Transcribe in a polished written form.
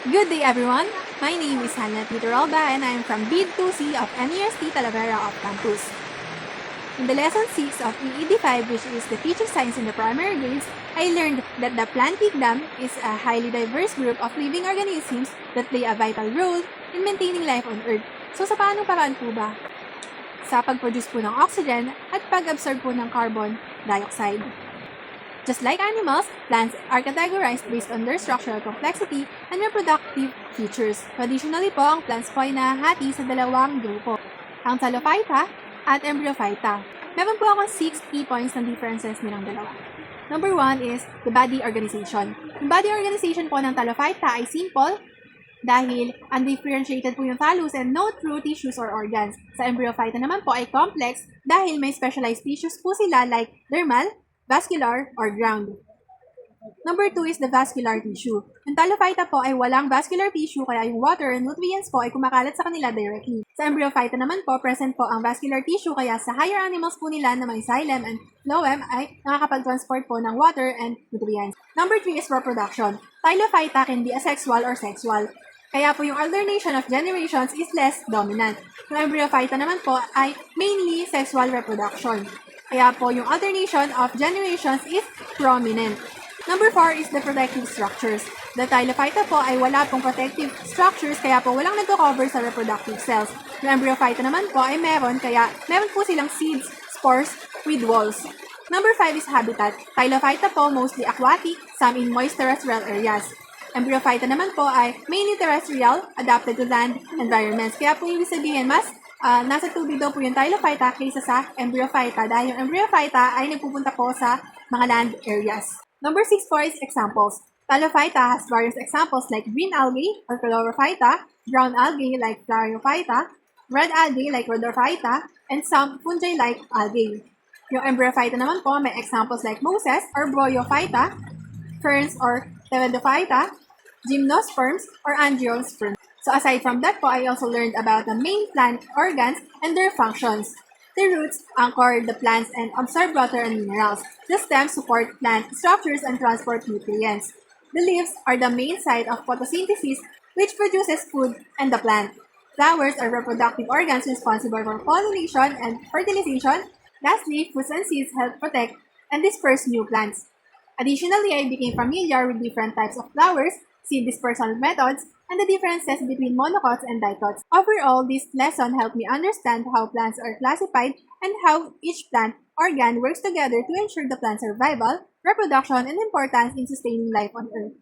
Good day everyone! My name is Hannah Titoralba and I am from BID 2C of NERST Talavera of Campus. In the lesson 6 of EED5, which is the teaching science in the primary grades, I learned that the plant kingdom is a highly diverse group of living organisms that play a vital role in maintaining life on Earth. So sa paanong paraan po ba? Sa pag-produce po ng oxygen at pag-absorb po ng carbon dioxide. Just like animals, plants are categorized based on their structural complexity and reproductive features. Traditionally po, ang plants po ay nahahati sa dalawang grupo, ang Thallophyta at Embryophyta. Meron po akong 6 key points ng differences nilang dalawa. Number 1 is the body organization. Yung body organization po ng Thallophyta ay simple dahil undifferentiated po yung thallus and no true tissues or organs. Sa Embryophyta naman po ay complex dahil may specialized tissues po sila like dermal, vascular, or ground. Number 2 is the vascular tissue. Yung Thallophyta po ay walang vascular tissue kaya yung water and nutrients po ay kumakalat sa kanila directly. Sa Embryophyta naman po, present po ang vascular tissue kaya sa higher animals po nila na may xylem and phloem ay nakakapag-transport po ng water and nutrients. Number 3 is reproduction. Thallophyta can be asexual or sexual. Kaya po yung alternation of generations is less dominant. Yung Embryophyta naman po ay mainly sexual reproduction. Kaya po yung alternation of generations is prominent. Number 4 is the protective structures. The Thallophyta po ay wala pong protective structures kaya po walang nagko-cover sa reproductive cells. Yung Embryophyta naman po ay meron kaya meron po silang seeds, spores, with walls. Number 5 is habitat. Thallophyta po mostly aquatic, some in moist terrestrial areas. Embryophyta naman po ay mainly terrestrial, adapted to land environments. Kaya po ibig sabihin mas nasa tubig daw po yung Thallophyta kaysa sa Embryophyta dahil yung Embryophyta ay nagpupunta po sa mga land areas. Number 6 po is examples. Thallophyta has various examples like green algae or Chlorophyta, brown algae like Bryophyta, red algae like Rhodophyta, and some fungi like algae. Yung Embryophyta naman po may examples like mosses or Bryophyta, ferns or Pteridophyta, gymnosperms or angiosperms. So aside from that po, I also learned about the main plant organs and their functions. The roots anchor the plants and absorb water and minerals. The stems support plant structures and transport nutrients. The leaves are the main site of photosynthesis, which produces food and the plant. Flowers are reproductive organs responsible for pollination and fertilization. Lastly, fruits and seeds help protect and disperse new plants. Additionally, I became familiar with different types of flowers, seed dispersal methods, and the differences between monocots and dicots. Overall, this lesson helped me understand how plants are classified and how each plant organ works together to ensure the plant's survival, reproduction, and importance in sustaining life on Earth.